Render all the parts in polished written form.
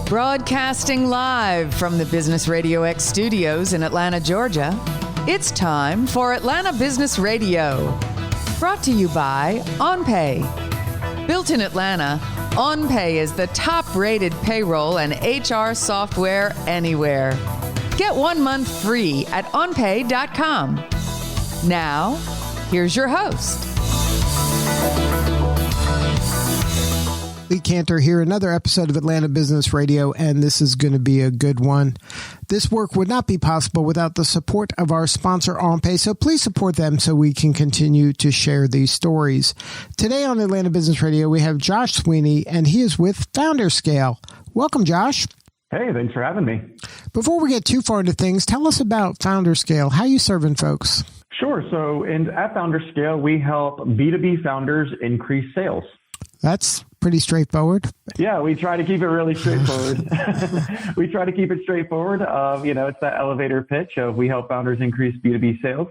Broadcasting live from the Business RadioX studios in Atlanta, Georgia, it's time for Atlanta Business Radio. Brought to you by OnPay. Built in Atlanta, OnPay is the top-rated payroll and HR software anywhere. Get 1 month free at onpay.com. Now, here's your host. Lee Cantor here, another episode of Atlanta Business Radio, and this is going to be a good one. This work would not be possible without the support of our sponsor, OnPay, so please support them so we can continue to share these stories. Today on Atlanta Business Radio, we have Josh Sweeney, and he is with FounderScale. Welcome, Josh. Hey, thanks for having me. Before we get too far into things, tell us about FounderScale. How are you serving folks? Sure. So at FounderScale, we help B2B founders increase sales. That's pretty straightforward. Yeah, we try to keep it really straightforward. We try to keep it straightforward. It's that elevator pitch of we help founders increase B2B sales.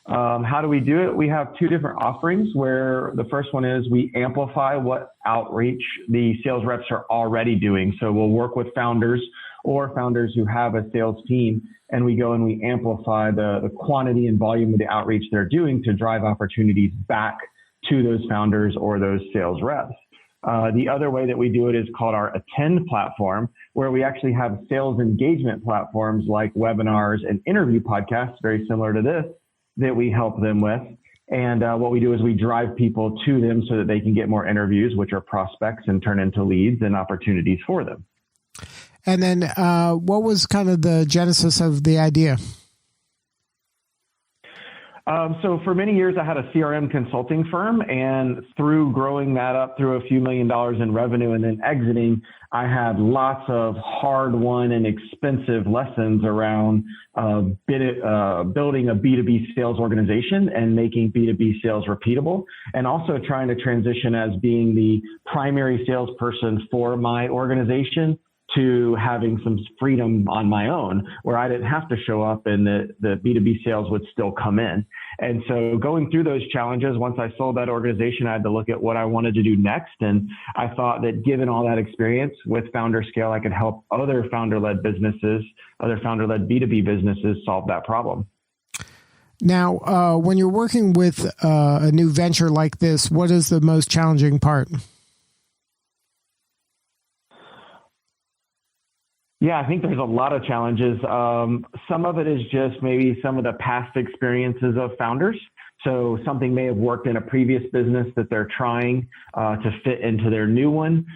How do we do it? We have two different offerings where the first one is we amplify what outreach the sales reps are already doing. So we'll work with founders or founders who have a sales team, and we go and we amplify the quantity and volume of the outreach they're doing to drive opportunities back to those founders or those sales reps. The other way that we do it is called our Attend platform, where we actually have sales engagement platforms like webinars and interview podcasts, very similar to this, that we help them with. And what we do is we drive people to them so that they can get more interviews, which are prospects, and turn into leads and opportunities for them. And then what was kind of the genesis of the idea? So for many years, I had a CRM consulting firm, and through growing that up through a few $1 million in revenue and then exiting, I had lots of hard-won and expensive lessons around building a B2B sales organization and making B2B sales repeatable, and also trying to transition as being the primary salesperson for my organization to having some freedom on my own where I didn't have to show up and the B2B sales would still come in. And so going through those challenges, once I sold that organization, I had to look at what I wanted to do next. And I thought that given all that experience with FounderScale, I could help other founder-led businesses, other founder-led B2B businesses solve that problem. Now, when you're working with a new venture like this, what is the most challenging part? Yeah, I think there's a lot of challenges. Some of it is just maybe some of the past experiences of founders. So something may have worked in a previous business that they're trying to fit into their new one.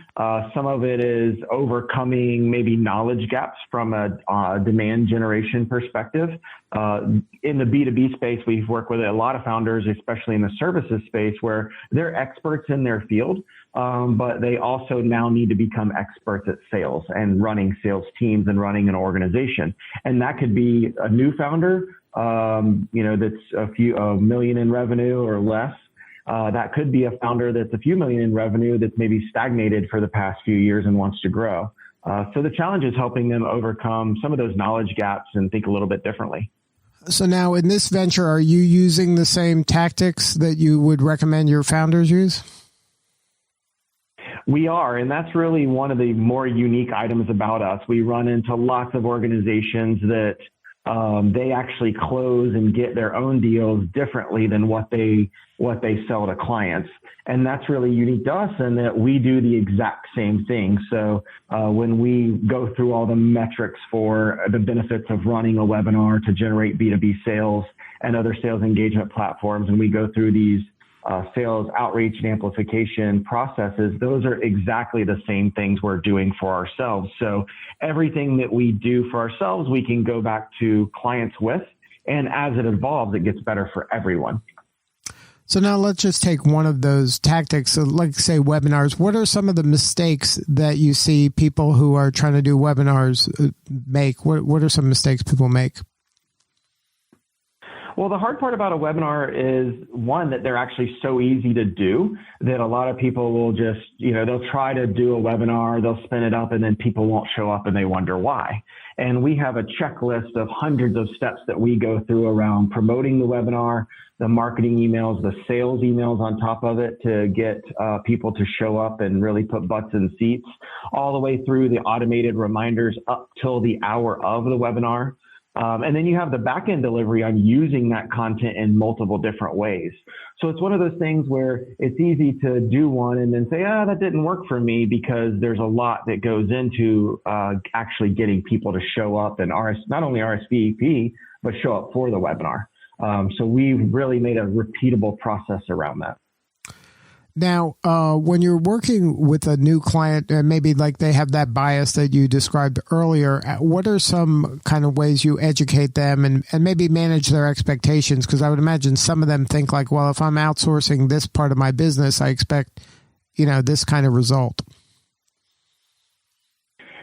Some of it is overcoming maybe knowledge gaps from a demand generation perspective. In the B2B space, we've worked with a lot of founders, especially in the services space, where they're experts in their field, but they also now need to become experts at sales and running sales teams and running an organization. And that could be a new founder, that's a million in revenue or less. That could be a founder that's a few million in revenue that's maybe stagnated for the past few years and wants to grow. So the challenge is helping them overcome some of those knowledge gaps and think a little bit differently. So now in this venture, are you using the same tactics that you would recommend your founders use? We are, and that's really one of the more unique items about us. We run into lots of organizations that they actually close and get their own deals differently than what they sell to clients. And that's really unique to us in that we do the exact same thing. So when we go through all the metrics for the benefits of running a webinar to generate B2B sales and other sales engagement platforms, and we go through these sales outreach and amplification processes, those are exactly the same things we're doing for ourselves. So everything that we do for ourselves, we can go back to clients with, and as it evolves, it gets better for everyone. So now let's just take one of those tactics, so like say webinars. What are some of the mistakes that you see people who are trying to do webinars make? What are some mistakes people make? Well, the hard part about a webinar is, one, that they're actually so easy to do that a lot of people will just, they'll try to do a webinar, they'll spin it up, and then people won't show up and they wonder why. And we have a checklist of hundreds of steps that we go through around promoting the webinar, the marketing emails, the sales emails on top of it to get people to show up and really put butts in seats, all the way through the automated reminders up till the hour of the webinar. And then you have the back-end delivery on using that content in multiple different ways. So it's one of those things where it's easy to do one and then say, that didn't work for me, because there's a lot that goes into actually getting people to show up and not only RSVP, but show up for the webinar. So we've really made a repeatable process around that. Now, when you're working with a new client, and maybe like they have that bias that you described earlier, what are some kind of ways you educate them and maybe manage their expectations? Because I would imagine some of them think like, well, if I'm outsourcing this part of my business, I expect, this kind of result.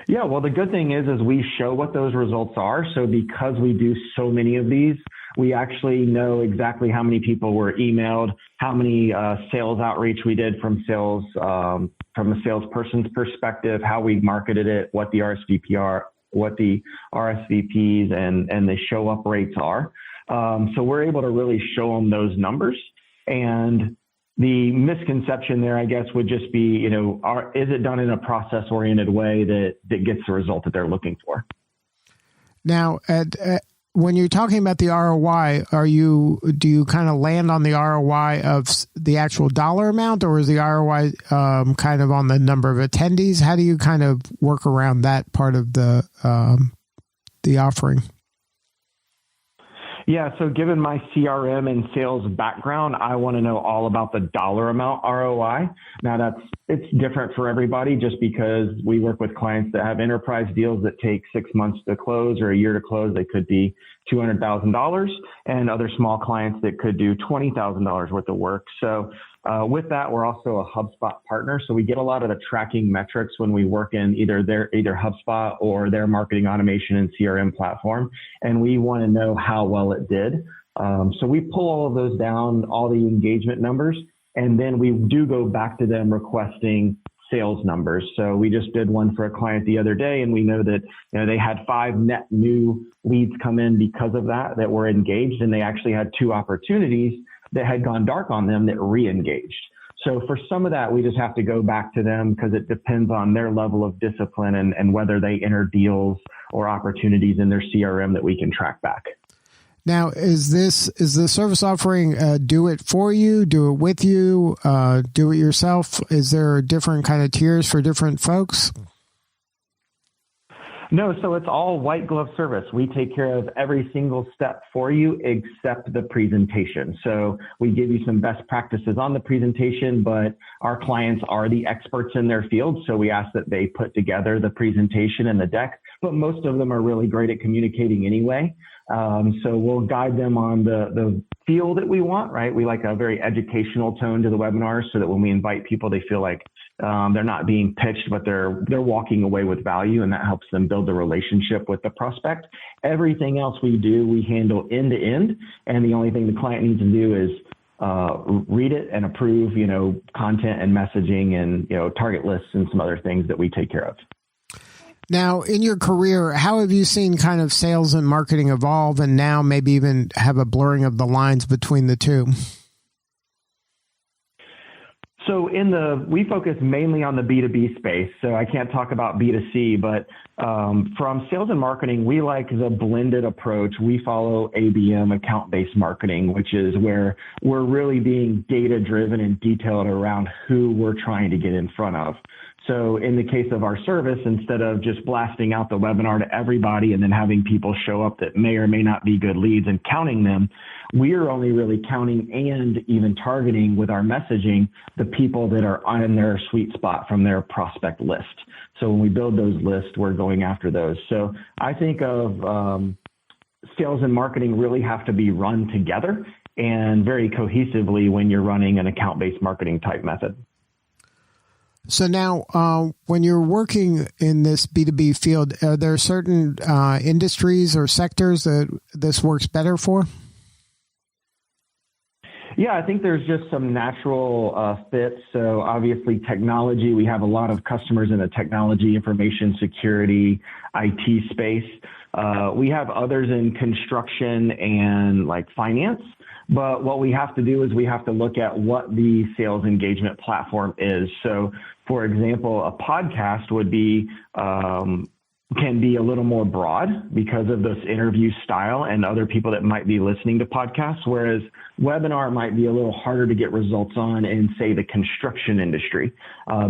Yeah, well, the good thing is we show what those results are. So because we do so many of these, we actually know exactly how many people were emailed, how many sales outreach we did from sales, from a salesperson's perspective, how we marketed it, what the RSVPs and the show up rates are. So we're able to really show them those numbers. And the misconception there, I guess, would just be, is it done in a process-oriented way that gets the result that they're looking for? Now, when you're talking about the ROI, do you kind of land on the ROI of the actual dollar amount, or is the ROI kind of on the number of attendees? How do you kind of work around that part of the offering? Yeah, so given my CRM and sales background, I want to know all about the dollar amount ROI. Now it's different for everybody, just because we work with clients that have enterprise deals that take 6 months to close or a year to close. They could be $200,000, and other small clients that could do $20,000 worth of work. So with that, we're also a HubSpot partner. So we get a lot of the tracking metrics when we work in either HubSpot or their marketing automation and CRM platform. And we want to know how well it did. So we pull all of those down, all the engagement numbers, and then we do go back to them requesting sales numbers. So we just did one for a client the other day, and we know that they had 5 net new leads come in because of that were engaged, and they actually had 2 opportunities that had gone dark on them that re-engaged. So for some of that, we just have to go back to them because it depends on their level of discipline and whether they enter deals or opportunities in their CRM that we can track back. Now, is the service offering do it for you, do it with you, do it yourself? Is there different kind of tiers for different folks? No, so it's all white glove service. We take care of every single step for you except the presentation. So we give you some best practices on the presentation, but our clients are the experts in their field. So we ask that they put together the presentation and the deck, but most of them are really great at communicating anyway. So we'll guide them on the feel that we want, right? We like a very educational tone to the webinar so that when we invite people, they feel like they're not being pitched, but they're walking away with value, and that helps them build a relationship with the prospect. Everything else we do, we handle end to end, and the only thing the client needs to do is read it and approve, content and messaging and, target lists and some other things that we take care of. Now, in your career, how have you seen kind of sales and marketing evolve and now maybe even have a blurring of the lines between the two? So we focus mainly on the B2B space, so I can't talk about B2C, but from sales and marketing, we like the blended approach. We follow ABM, account-based marketing, which is where we're really being data-driven and detailed around who we're trying to get in front of. So in the case of our service, instead of just blasting out the webinar to everybody and then having people show up that may or may not be good leads and counting them, we're only really counting and even targeting with our messaging the people that are on their sweet spot from their prospect list. So when we build those lists, we're going after those. So I think of sales and marketing really have to be run together and very cohesively when you're running an account-based marketing type method. So now, when you're working in this B2B field, are there certain industries or sectors that this works better for? Yeah, I think there's just some natural fits. So obviously technology, we have a lot of customers in the technology, information security, IT space. We have others in construction and like finance. But what we have to do is we have to look at what the sales engagement platform is. So for example, a podcast would be, can be a little more broad because of this interview style and other people that might be listening to podcasts, whereas webinar might be a little harder to get results on in, say, the construction industry,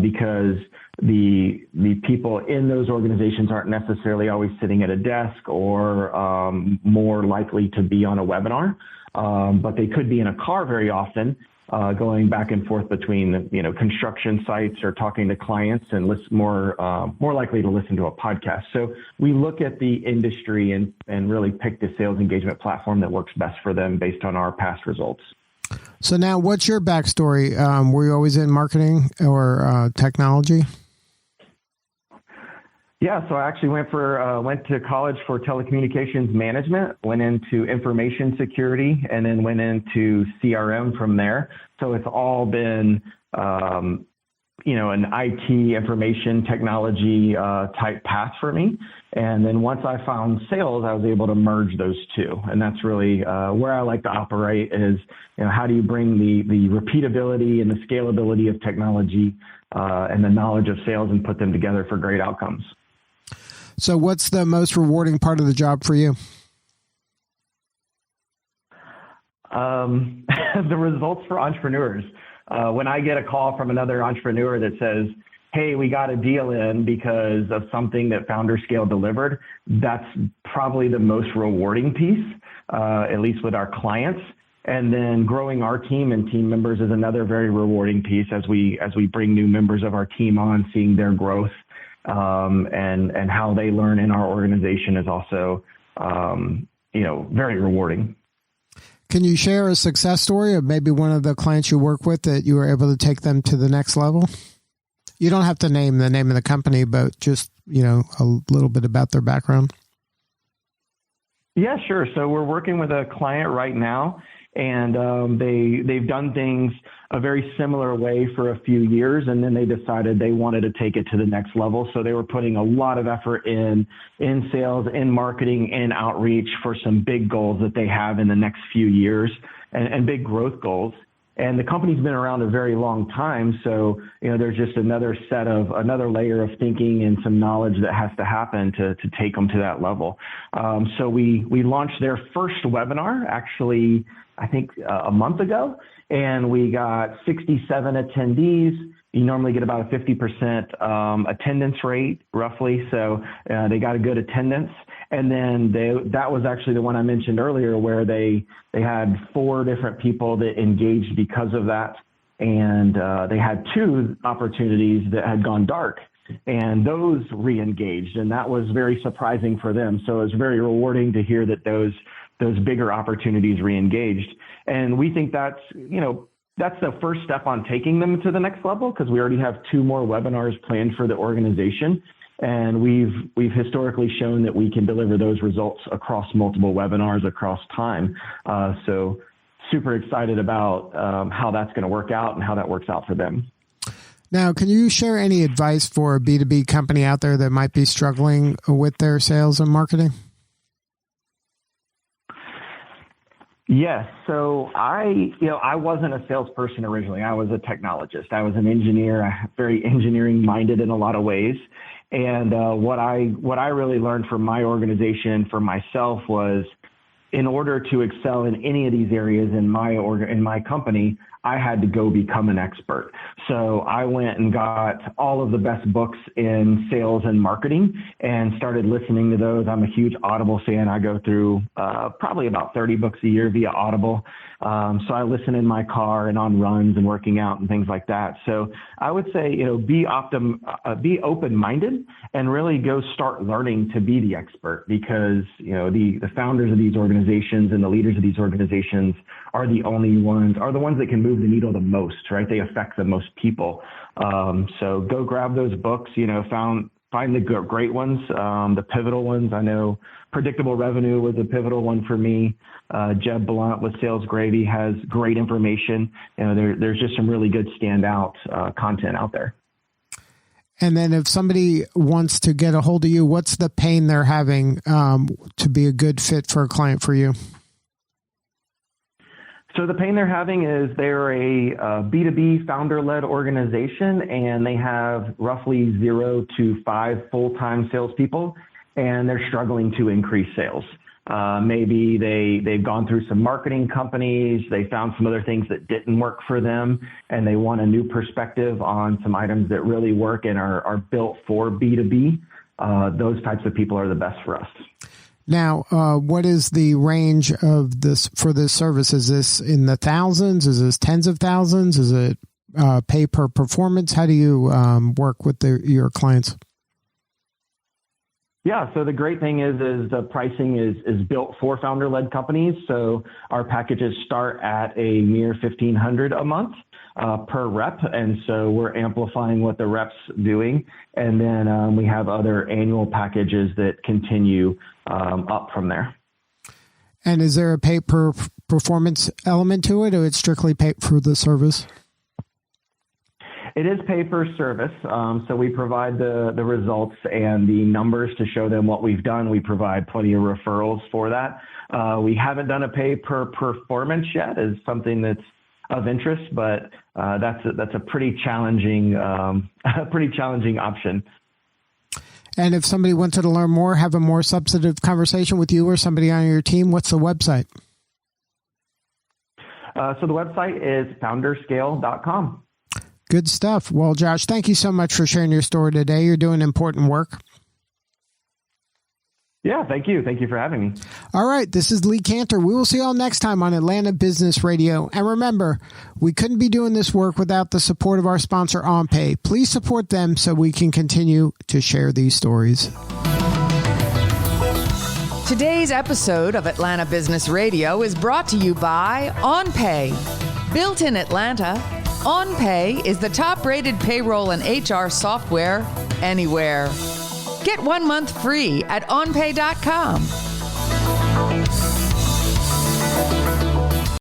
because the people in those organizations aren't necessarily always sitting at a desk or more likely to be on a webinar, but they could be in a car very often, going back and forth between construction sites or talking to clients, and more likely to listen to a podcast. So we look at the industry and really pick the sales engagement platform that works best for them based on our past results. So now, what's your backstory? Were you always in marketing or technology? Yeah, so I actually went to college for telecommunications management, went into information security, and then went into CRM from there. So it's all been, an IT information technology type path for me. And then once I found sales, I was able to merge those two. And that's really where I like to operate is, how do you bring the repeatability and the scalability of technology and the knowledge of sales and put them together for great outcomes. So what's the most rewarding part of the job for you? The results for entrepreneurs. When I get a call from another entrepreneur that says, hey, we got a deal in because of something that FounderScale delivered, that's probably the most rewarding piece, at least with our clients. And then growing our team and team members is another very rewarding piece as we bring new members of our team on, seeing their growth. And how they learn in our organization is also, very rewarding. Can you share a success story of maybe one of the clients you work with that you were able to take them to the next level? You don't have to name the name of the company, but just, a little bit about their background. Yeah, sure. So we're working with a client right now, and they've done things a very similar way for a few years, and then they decided they wanted to take it to the next level. So they were putting a lot of effort in sales, in marketing, in outreach for some big goals that they have in the next few years, and big growth goals. And the company's been around a very long time, so there's just another layer of thinking and some knowledge that has to happen to take them to that level. So we launched their first webinar, actually, I think a month ago, and we got 67 attendees. You normally get about a 50% attendance rate, roughly. So they got a good attendance. And then that was actually the one I mentioned earlier, where they had 4 different people that engaged because of that. And they had 2 opportunities that had gone dark, and those re-engaged. And that was very surprising for them. So it was very rewarding to hear that those bigger opportunities re-engaged. And we think that's the first step on taking them to the next level, because we already have 2 more webinars planned for the organization. And we've historically shown that we can deliver those results across multiple webinars across time. So super excited about how that's going to work out and how that works out for them. Now, can you share any advice for a B2B company out there that might be struggling with their sales and marketing? Yes. So I wasn't a salesperson originally. I was a technologist. I was an engineer, very engineering minded in a lot of ways. And what I really learned from my organization, for myself, was in order to excel in any of these areas in my company, I had to go become an expert. So I went and got all of the best books in sales and marketing and started listening to those. I'm a huge Audible fan. I go through probably about 30 books a year via Audible. So I listen in my car and on runs and working out and things like that. So I would say, be open-minded and really go start learning to be the expert, because, the founders of these organizations and the leaders of these organizations are the ones that can move the needle the most, right? They affect the most people. So go grab those books. find the great ones, the pivotal ones. I know Predictable Revenue was a pivotal one for me. Jeb Blunt with Sales Gravy has great information. There's just some really good standout content out there. And then if somebody wants to get a hold of you, what's the pain they're having to be a good fit for a client for you? So the pain they're having is they're a B2B founder-led organization, and they have roughly 0 to 5 full-time salespeople, and they're struggling to increase sales. Maybe they've gone through some marketing companies, they found some other things that didn't work for them, and they want a new perspective on some items that really work and are built for B2B. Those types of people are the best for us. Now, what is the range of this for this service? Is this in the thousands? Is this tens of thousands? Is it pay per performance? How do you work with your clients? Yeah, so the great thing is the pricing is built for founder-led companies. So our packages start at a mere $1,500 a month per rep, and so we're amplifying what the rep's doing. And then we have other annual packages that continue up from there. And is there a pay per performance element to it, or it's strictly pay for the service? It is pay per service. So we provide the results and the numbers to show them what we've done. We provide plenty of referrals for that. We haven't done a pay per performance yet. It's something that's of interest, but that's a pretty challenging option. And if somebody wanted to learn more, have a more substantive conversation with you or somebody on your team, what's the website? So the website is FounderScale.com. Good stuff. Well, Josh, thank you so much for sharing your story today. You're doing important work. Yeah, thank you. Thank you for having me. All right. This is Lee Cantor. We will see you all next time on Atlanta Business Radio. And remember, we couldn't be doing this work without the support of our sponsor, OnPay. Please support them so we can continue to share these stories. Today's episode of Atlanta Business Radio is brought to you by OnPay. Built in Atlanta, OnPay is the top-rated payroll and HR software anywhere. Get 1 month free at onpay.com.